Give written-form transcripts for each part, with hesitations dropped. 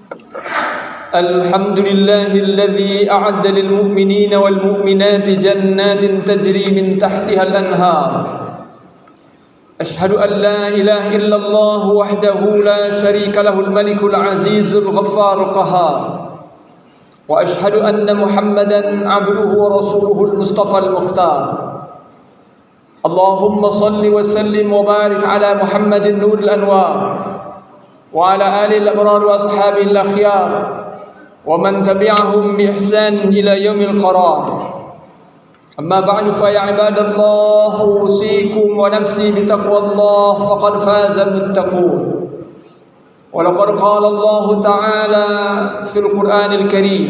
الحمد لله الذي أعد للمؤمنين والمؤمنات جنات تجري من تحتها الأنهار. أشهد أن لا إله إلا الله وحده لا شريك له الملك العزيز الغفار القهار. وأشهد أن محمدا عبده ورسوله المصطفى المختار. اللهم صل وسلم وبارك على محمد نور الأنوار وعلى آله الأبرار وأصحابه الأخيار ومن تبعهم بإحسان إلى يوم القرار. أما بعد فيا عباد الله أوصيكم ونفسي بتقوى الله فقد فاز المتقون. ولقد قال الله تعالى في القرآن الكريم: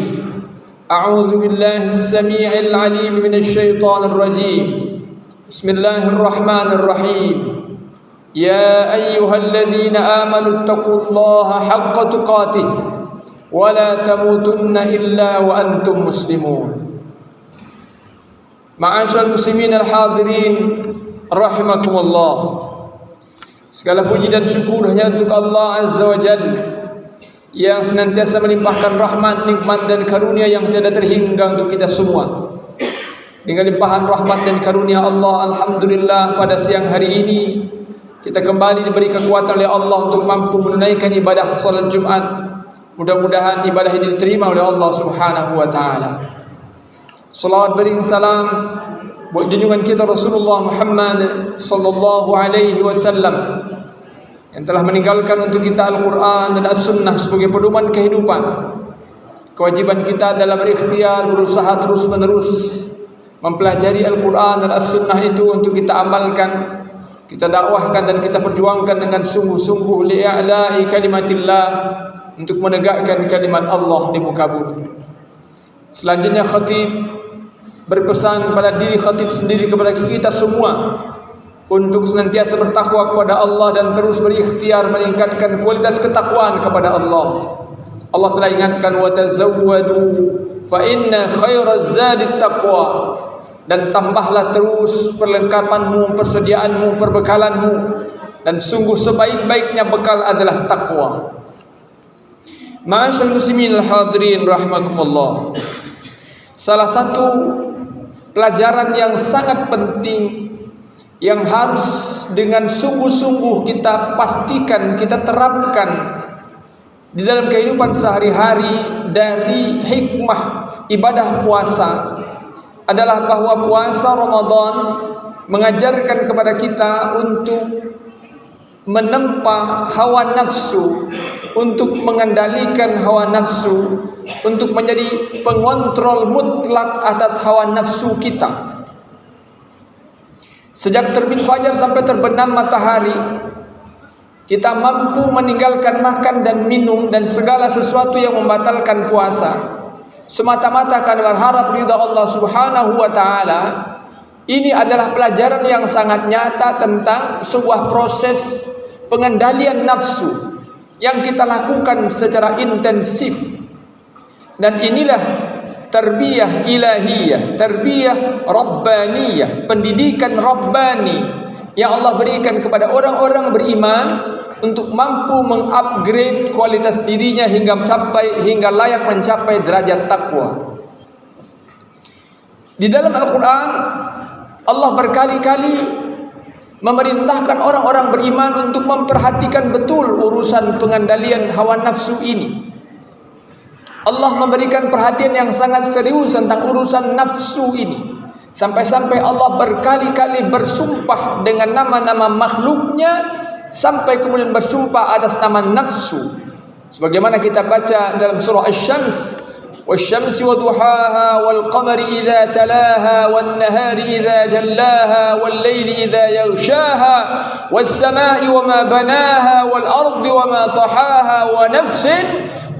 أعوذ بالله السميع العليم من الشيطان الرجيم. بسم الله الرحمن الرحيم. يا أيها الذين آمنوا اتقوا الله حق تقاته ولا تموتن إلا وأنتم مسلمون. Ma'asyal muslimin al-hadirin rahimakumullah. Segala puji dan syukur hanya untuk Allah Azza wa Jalla yang senantiasa melimpahkan rahmat, nikmat dan karunia yang tiada terhingga untuk kita semua. Dengan limpahan rahmat dan karunia Allah, alhamdulillah pada siang hari ini kita kembali diberi kekuatan oleh Allah untuk mampu menunaikan ibadah salat Jumat. Mudah-mudahan ibadah ini diterima oleh Allah Subhanahu wa taala. Salawat bering salam buat junjungan kita Rasulullah Muhammad sallallahu alaihi wasallam yang telah meninggalkan untuk kita Al-Qur'an dan As-Sunnah sebagai pedoman kehidupan. Kewajiban kita adalah berikhtiar, berusaha terus-menerus mempelajari Al-Quran dan As-Sunnah itu untuk kita amalkan, kita dakwahkan dan kita perjuangkan dengan sungguh-sungguh li'a'la'i kalimatillah, untuk menegakkan kalimat Allah di muka bumi. Selanjutnya khatib berpesan pada diri khatib sendiri kepada kita semua untuk senantiasa bertakwa kepada Allah dan terus berikhtiar meningkatkan kualitas ketakwaan kepada Allah. Allah telah ingatkan, wa tazawwadu fa inna khairaz zadit taqwa, dan tambahlah terus perlengkapanmu, persediaanmu, perbekalanmu, dan sungguh sebaik-baiknya bekal adalah takwa. Ma'asyal muslimin al-hadirin rahimakumullah. Salah satu pelajaran yang sangat penting yang harus dengan sungguh-sungguh kita pastikan, kita terapkan di dalam kehidupan sehari-hari dari hikmah ibadah puasa adalah bahwa puasa Ramadan mengajarkan kepada kita untuk menempa hawa nafsu, untuk mengendalikan hawa nafsu, untuk menjadi pengontrol mutlak atas hawa nafsu kita. Sejak terbit fajar sampai terbenam matahari, kita mampu meninggalkan makan dan minum dan segala sesuatu yang membatalkan puasa, semata-mata karena berharap ridha Allah Subhanahu wa taala. Ini adalah pelajaran yang sangat nyata tentang sebuah proses pengendalian nafsu yang kita lakukan secara intensif. Dan inilah tarbiyah ilahiyah, tarbiyah rabbaniyah, pendidikan rabbani yang Allah berikan kepada orang-orang beriman untuk mampu mengupgrade kualitas dirinya hingga layak mencapai derajat takwa. Di dalam Al-Quran Allah berkali-kali memerintahkan orang-orang beriman untuk memperhatikan betul urusan pengendalian hawa nafsu ini. Allah memberikan perhatian yang sangat serius tentang urusan nafsu ini, sampai-sampai Allah berkali-kali bersumpah dengan nama-nama makhluknya, sampai kemudian bersumpah atas nama nafsu. Sebagaimana kita baca dalam surah Asy-Syams, والشمس وضحاها والقمر إذا تلاها والنهار إذا جلاها والليل إذا يغشاها والسماء وما بناها والأرض وما طحاها ونفس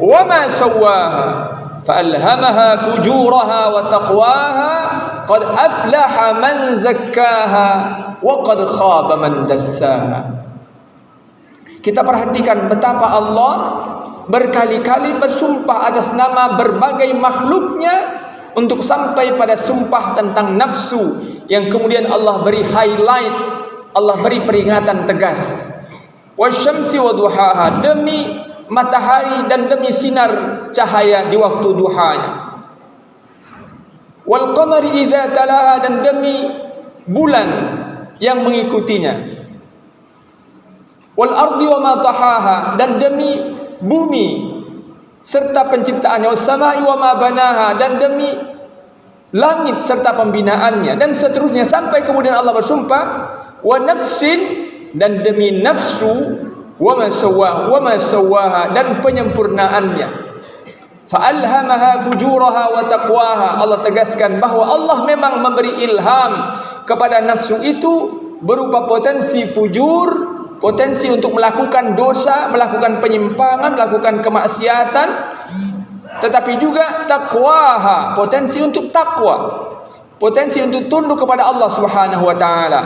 وما سواها فألهمها فجورها وتقواها قد أفلح من زكاها وقد خاب من دساها. Kita perhatikan betapa Allah berkali-kali bersumpah atas nama berbagai makhluknya untuk sampai pada sumpah tentang nafsu yang kemudian Allah beri highlight, Allah beri peringatan tegas. Wasyamsi waduhaha, demi matahari dan demi sinar cahaya di waktu duhanya. Wal qamari idza talaha, dan demi bulan yang mengikutinya. Wal ardi wa ma tahaha, dan demi bumi serta penciptaannya. Was samai wa ma banaha, dan demi langit serta pembinaannya, dan seterusnya sampai kemudian Allah bersumpah wa nafsin, dan demi nafsu, wa ma sawwaha, dan penyempurnaannya. Fa'alhamaha fujuraha wa taqwaha. Allah tegaskan bahwa Allah memang memberi ilham kepada nafsu itu berupa potensi fujur, potensi untuk melakukan dosa, melakukan penyimpangan, melakukan kemaksiatan, tetapi juga taqwaha, potensi untuk takwa, potensi untuk tunduk kepada Allah Subhanahu wa taala.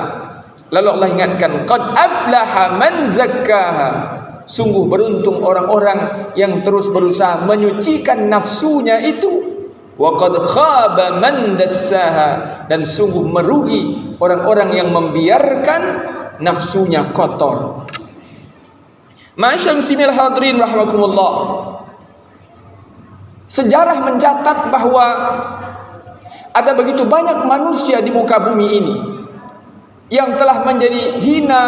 Lalu Allah ingatkan, qad aflaha man zakkaha. Sungguh beruntung orang-orang yang terus berusaha menyucikan nafsunya itu. Wa qad khaba man dassaha, dan sungguh merugi orang-orang yang membiarkan nafsunya kotor. Ma'asyiral muslimin hadirin rahimakumullah. Sejarah mencatat bahwa ada begitu banyak manusia di muka bumi ini yang telah menjadi hina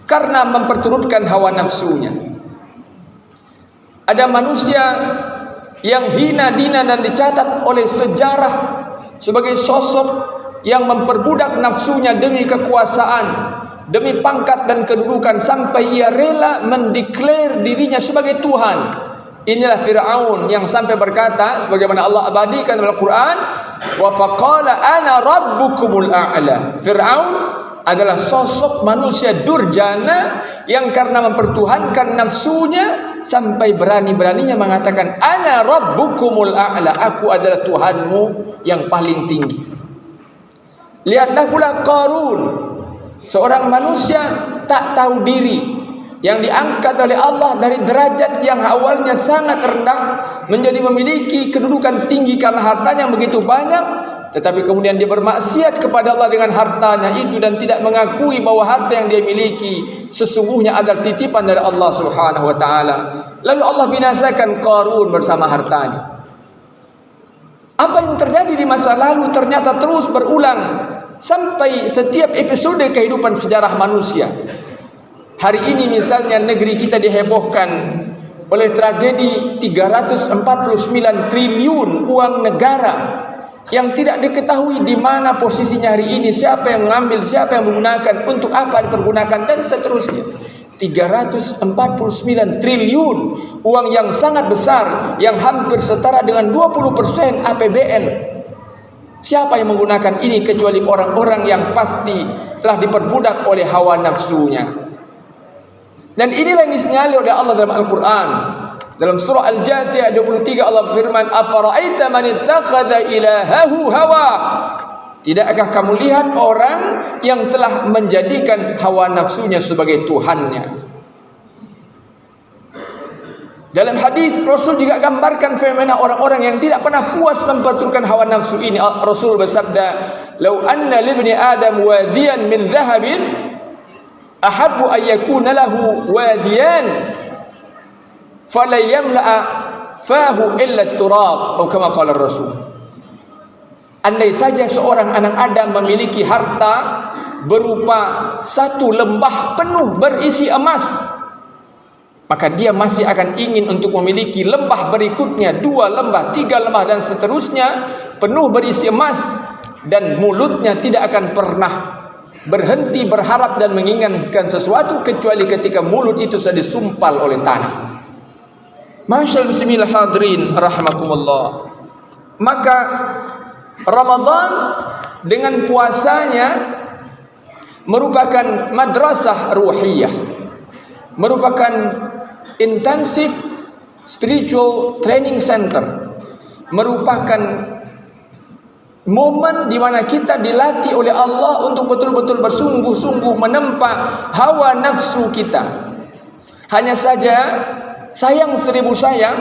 karena memperturutkan hawa nafsunya. Ada manusia yang hina dina dan dicatat oleh sejarah sebagai sosok yang memperbudak nafsunya demi kekuasaan, demi pangkat dan kedudukan, sampai ia rela mendeklar dirinya sebagai Tuhan. Inilah Fir'aun yang sampai berkata, sebagaimana Allah abadikan dalam Al-Quran, wa faqala ana rabbukumul a'la. Fir'aun adalah sosok manusia durjana yang karena mempertuhankan nafsunya sampai berani-beraninya mengatakan ana rabbukumul a'la, aku adalah Tuhanmu yang paling tinggi. Lihatlah pula Qarun, seorang manusia tak tahu diri yang diangkat oleh Allah dari derajat yang awalnya sangat rendah menjadi memiliki kedudukan tinggi karena hartanya yang begitu banyak, tetapi kemudian dia bermaksiat kepada Allah dengan hartanya itu dan tidak mengakui bahwa harta yang dia miliki sesungguhnya adalah titipan dari Allah Subhanahu wa taala. Lalu Allah binasakan Qarun bersama hartanya. Apa yang terjadi di masa lalu ternyata terus berulang sampai setiap episode kehidupan sejarah manusia. Hari ini misalnya negeri kita dihebohkan oleh tragedi 349 triliun uang negara yang tidak diketahui di mana posisinya hari ini, siapa yang mengambil, siapa yang menggunakan, untuk apa dipergunakan, dan seterusnya. 349 triliun uang yang sangat besar, yang hampir setara dengan 20% APBN. Siapa yang menggunakan ini kecuali orang-orang yang pasti telah diperbudak oleh hawa nafsunya. Dan inilah yang disenyali oleh Allah dalam Al-Quran. Dalam surah Al-Jathiyah 23 Allah berfirman, afara'aita man ittakhadha ilahahu hawa. Tidakkah kamu lihat orang yang telah menjadikan hawa nafsunya sebagai Tuhannya? Dalam hadis Rasul juga gambarkan fenomena orang-orang yang tidak pernah puas memperturutkan hawa nafsu ini. Rasul bersabda, "Lau anna libni Adam wadiyan min dhahabin ahabbu an yakuna lahu wadiyan fala yamla'a fahu illa turab," atau kama qala Rasul. Andai saja seorang anak Adam memiliki harta berupa satu lembah penuh berisi emas, maka dia masih akan ingin untuk memiliki lembah berikutnya, 2 lembah, 3 lembah, dan seterusnya, penuh berisi emas, dan mulutnya tidak akan pernah berhenti berharap dan menginginkan sesuatu kecuali ketika mulut itu sudah disumpal oleh tanah. Masyaallah muslimin hadirin rahimakumullah. Maka Ramadan dengan puasanya merupakan madrasah ruhiyah, merupakan intensive spiritual training center, merupakan momen di mana kita dilatih oleh Allah untuk betul-betul bersungguh-sungguh menempa hawa nafsu kita. Hanya saja sayang 1000 sayang,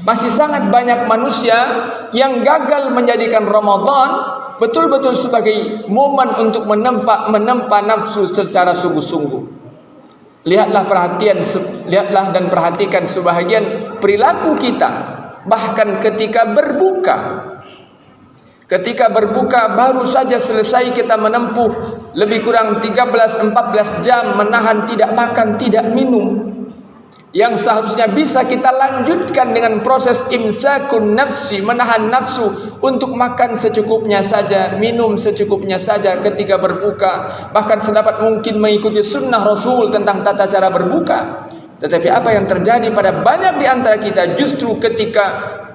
masih sangat banyak manusia yang gagal menjadikan Ramadan betul-betul sebagai momen untuk menempa nafsu secara sungguh-sungguh. lihatlah dan perhatikan sebahagian perilaku kita, bahkan ketika berbuka. Ketika berbuka baru saja selesai kita menempuh lebih kurang 13-14 jam menahan tidak makan, tidak minum, yang seharusnya bisa kita lanjutkan dengan proses imsakun nafsi, menahan nafsu untuk makan secukupnya saja, minum secukupnya saja ketika berbuka, bahkan sedapat mungkin mengikuti sunnah Rasul tentang tata cara berbuka. Tetapi apa yang terjadi pada banyak di antara kita, justru ketika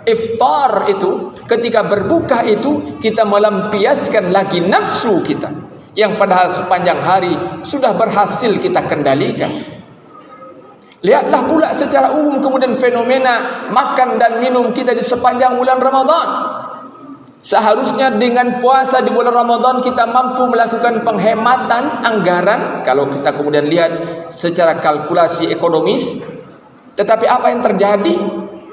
iftar itu, ketika berbuka itu, kita melampiaskan lagi nafsu kita yang padahal sepanjang hari sudah berhasil kita kendalikan. Lihatlah pula secara umum kemudian fenomena makan dan minum kita di sepanjang bulan Ramadan. Seharusnya dengan puasa di bulan Ramadan kita mampu melakukan penghematan anggaran kalau kita kemudian lihat secara kalkulasi ekonomis. Tetapi apa yang terjadi?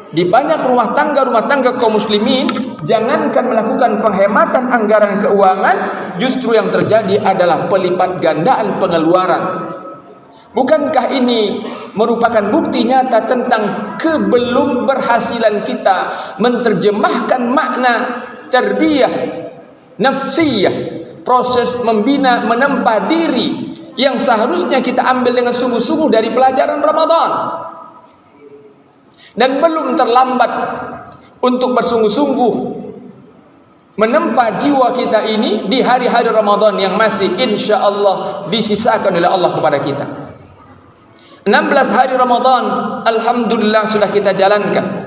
Di banyak rumah tangga kaum muslimin, jangankan melakukan penghematan anggaran keuangan, justru yang terjadi adalah pelipat gandaan pengeluaran. Bukankah ini merupakan bukti nyata tentang kebelum berhasilan kita menerjemahkan makna tarbiyah nafsiyah, proses membina menempa diri yang seharusnya kita ambil dengan sungguh-sungguh dari pelajaran Ramadan. Dan belum terlambat untuk bersungguh-sungguh menempa jiwa kita ini di hari-hari Ramadan yang masih insya Allah disisakan oleh Allah kepada kita. 16 hari Ramadan alhamdulillah sudah kita jalankan.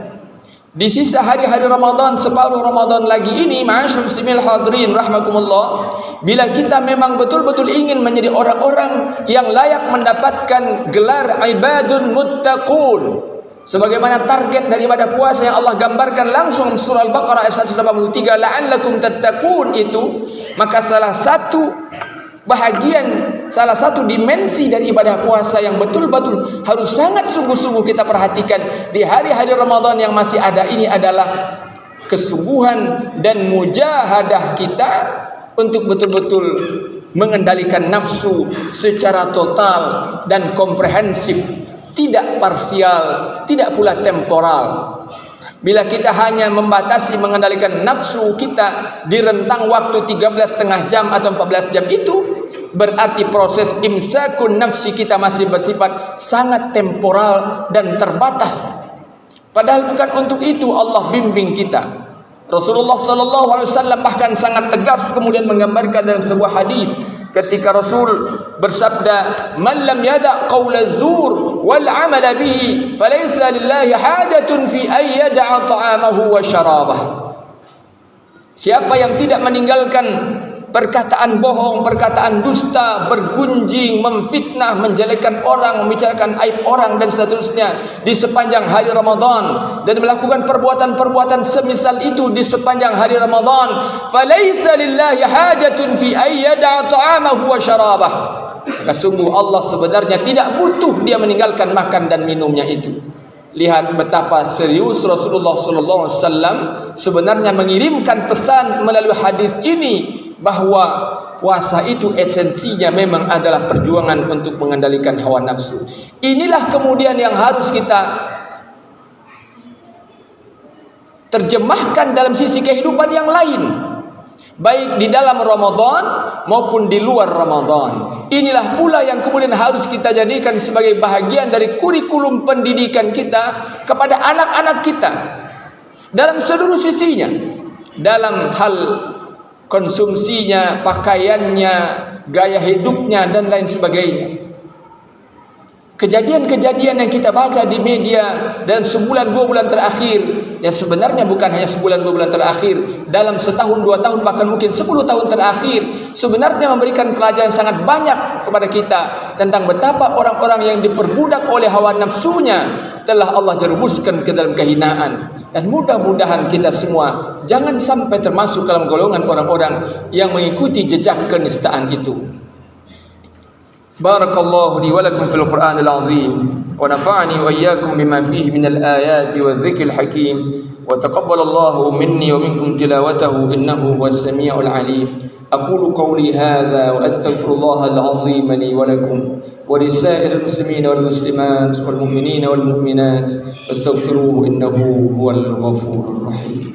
Di sisa hari-hari Ramadan, separuh Ramadan lagi ini, ma'asyar muslimin hadirin rahmakumullah, bila kita memang betul-betul ingin menjadi orang-orang yang layak mendapatkan gelar ibadun muttaqun, sebagaimana target daripada puasa yang Allah gambarkan langsung surah Al-Baqarah ayat 183, la'allakum tattaqun itu, maka salah satu bahagian, salah satu dimensi dari ibadah puasa yang betul-betul harus sangat sungguh-sungguh kita perhatikan di hari-hari Ramadan yang masih ada ini adalah kesungguhan dan mujahadah kita untuk betul-betul mengendalikan nafsu secara total dan komprehensif, tidak parsial, tidak pula temporal. Bila kita hanya membatasi mengendalikan nafsu kita di rentang waktu 13,5 jam atau 14 jam itu, berarti proses imsakun nafsi kita masih bersifat sangat temporal dan terbatas. Padahal bukan untuk itu Allah bimbing kita. Rasulullah SAW bahkan sangat tegas kemudian menggambarkan dalam sebuah hadis ketika Rasul bersabda, "Man lam yada' qaula zur wal 'amala bihi falaysa lillahi hajatun fi ay yada'a ta'amahu wa syarabah." Siapa yang tidak meninggalkan perkataan bohong, perkataan dusta, bergunjing, memfitnah, menjelekkan orang, membicarakan aib orang dan seterusnya di sepanjang hari Ramadan, dan melakukan perbuatan-perbuatan semisal itu di sepanjang hari Ramadan, falaisa lillahi hajatun fi ay yada'a ta'amahu wa syarabah, maka sungguh Allah sebenarnya tidak butuh dia meninggalkan makan dan minumnya itu. Lihat betapa serius Rasulullah SAW sebenarnya mengirimkan pesan melalui hadis ini, bahwa puasa itu esensinya memang adalah perjuangan untuk mengendalikan hawa nafsu. Inilah kemudian yang harus kita terjemahkan dalam sisi kehidupan yang lain, baik di dalam Ramadan maupun di luar Ramadan. Inilah pula yang kemudian harus kita jadikan sebagai bahagian dari kurikulum pendidikan kita kepada anak-anak kita dalam seluruh sisinya, dalam hal konsumsinya, pakaiannya, gaya hidupnya dan lain sebagainya. Kejadian-kejadian yang kita baca di media dan sebulan 2 bulan terakhir, yang sebenarnya bukan hanya sebulan 2 bulan terakhir, dalam setahun 2 tahun bahkan mungkin 10 tahun terakhir, sebenarnya memberikan pelajaran sangat banyak kepada kita tentang betapa orang-orang yang diperbudak oleh hawa nafsunya telah Allah jerumuskan ke dalam kehinaan. Dan mudah-mudahan kita semua jangan sampai termasuk dalam golongan orang-orang yang mengikuti jejak kenistaan itu. Barakallahu li wa lakum fil Qur'anil azim wa nafa'ani wa iyyakum bima fihi minal ayati wadh-dhikril hakim wa taqabbalallahu minni wa minkum tilawatahu innahu huwas samiul alim. أقول قولي هذا وأستغفر الله العظيم لي ولكم ولسائر المسلمين والمسلمات والمؤمنين والمؤمنات فاستغفروه إنه هو الغفور الرحيم.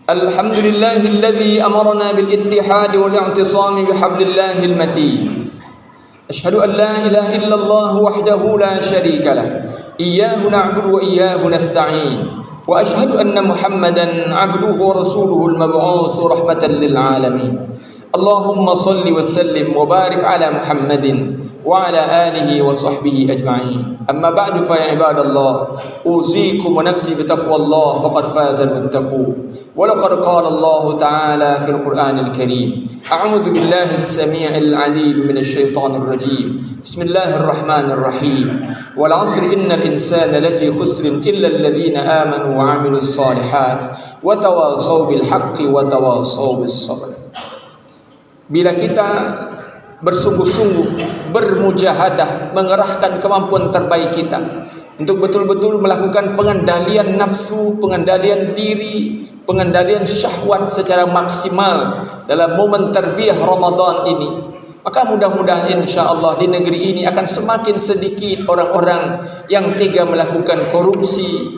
الحمد لله الذي أمرنا بالاتحاد والاعتصام بحبل الله المتين. أشهد أن لا إله إلا الله وحده لا شريك له إياه نعبد وإياه نستعين وأشهد أن محمدا عبده ورسوله المبعوث رحمة للعالمين. اللهم صل وسلم وبارك على محمد وعلى آله وصحبه أجمعين. أما بعد فيا عباد الله أوصيكم ونفسي بتقوى الله فقد فاز المتقون. ولقد قال الله تعالى في القرآن الكريم أعوذ بالله السميع العليم من الشيطان الرجيم بسم الله الرحمن الرحيم والعصر إن الإنسان لفي خسر إلا الذين آمنوا وعملوا الصالحات وتواصوا بالحق وتواصوا بالصبر. Bila kita bersungguh-sungguh bermujahadah mengerahkan kemampuan terbaik kita untuk betul-betul melakukan pengendalian nafsu, pengendalian diri, pengendalian syahwat secara maksimal dalam momen tarbiyah Ramadan ini, maka mudah-mudahan insya-Allah di negeri ini akan semakin sedikit orang-orang yang tega melakukan korupsi.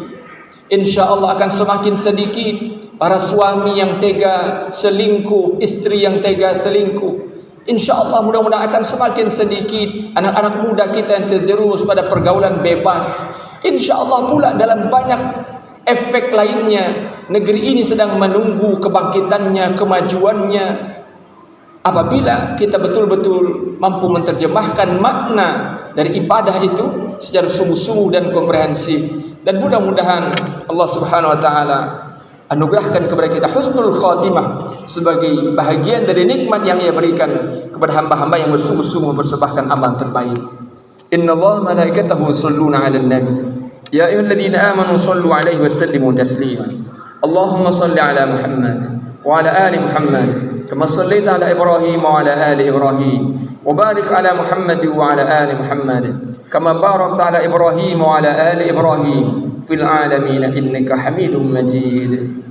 Insya-Allah akan semakin sedikit para suami yang tega selingkuh, istri yang tega selingkuh. InsyaAllah mudah-mudahan akan semakin sedikit anak-anak muda kita yang terjerumus pada pergaulan bebas. InsyaAllah pula dalam banyak efek lainnya negeri ini sedang menunggu kebangkitannya, kemajuannya. Apabila kita betul-betul mampu menerjemahkan makna dari ibadah itu secara sungguh-sungguh dan komprehensif, dan mudah-mudahan Allah Subhanahu wa taala anugerahkan kepada kita husnul khatimah sebagai bahagian dari nikmat yang Ia berikan kepada hamba-hamba yang bersungguh-sungguh persembahkan amal terbaik. Innallaha malaikatahu yusholluna 'alan nabi ya ayyuhalladzina amanu shallu 'alaihi wa sallimu taslima. Allahumma shalli 'ala Muhammad wa 'ala ali Muhammad kama shallaita 'ala Ibrahim wa 'ala ali Ibrahim wa barik 'ala Muhammad wa 'ala ali Muhammad kama barakta 'ala Ibrahim wa 'ala ali Ibrahim fil 'alamin innaka Hamidum Majid.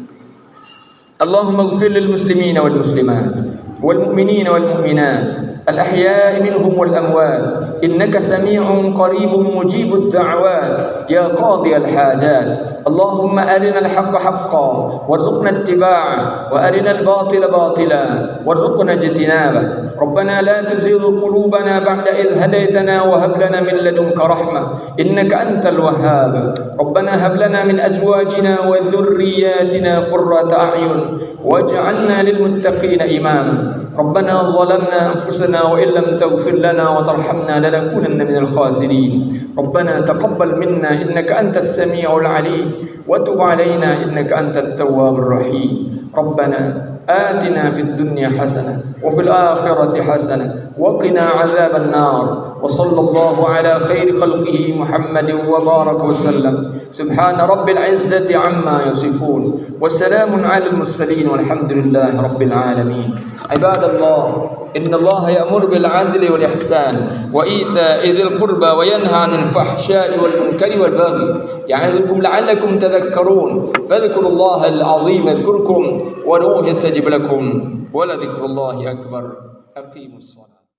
اللهم اغفر للمسلمين والمسلمات والمؤمنين والمؤمنات الأحياء منهم والأموات إنك سميع قريب مجيب الدعوات يا قاضي الحاجات. اللهم أرنا الحق حقا وارزقنا اتباعه وأرنا الباطل باطلا وارزقنا اجتنابه. ربنا لا تزغ قلوبنا بعد إذ هديتنا وهب لنا من لدنك رحمة إنك أنت الوهاب. ربنا هب لنا من أزواجنا وذرياتنا قرة أعين واجعلنا للمتقين إماما. ربنا ظلمنا أنفسنا وإن لم تغفر لنا وترحمنا لنكونن من الخاسرين. ربنا تقبل منا إنك أنت السميع العليم وتب علينا إنك أنت التواب الرحيم. ربنا آتنا في الدنيا حسنة وفي الآخرة حسنة وقنا عذاب النار. وصلى الله على خير خلقه محمد وبارك وسلم. سبحان رب العزة عما يصفون وسلام على المرسلين والحمد لله رب العالمين. عباد الله إن الله يأمر بالعدل والإحسان وإيتاء ذي القربى وينهى عن الفحشاء والمنكر والبغي يعظكم لعلكم تذكرون. فاذكروا الله العظيم يذكركم وادعوه يستجب لكم ولذكر الله أكبر. أقيموا الصلاة.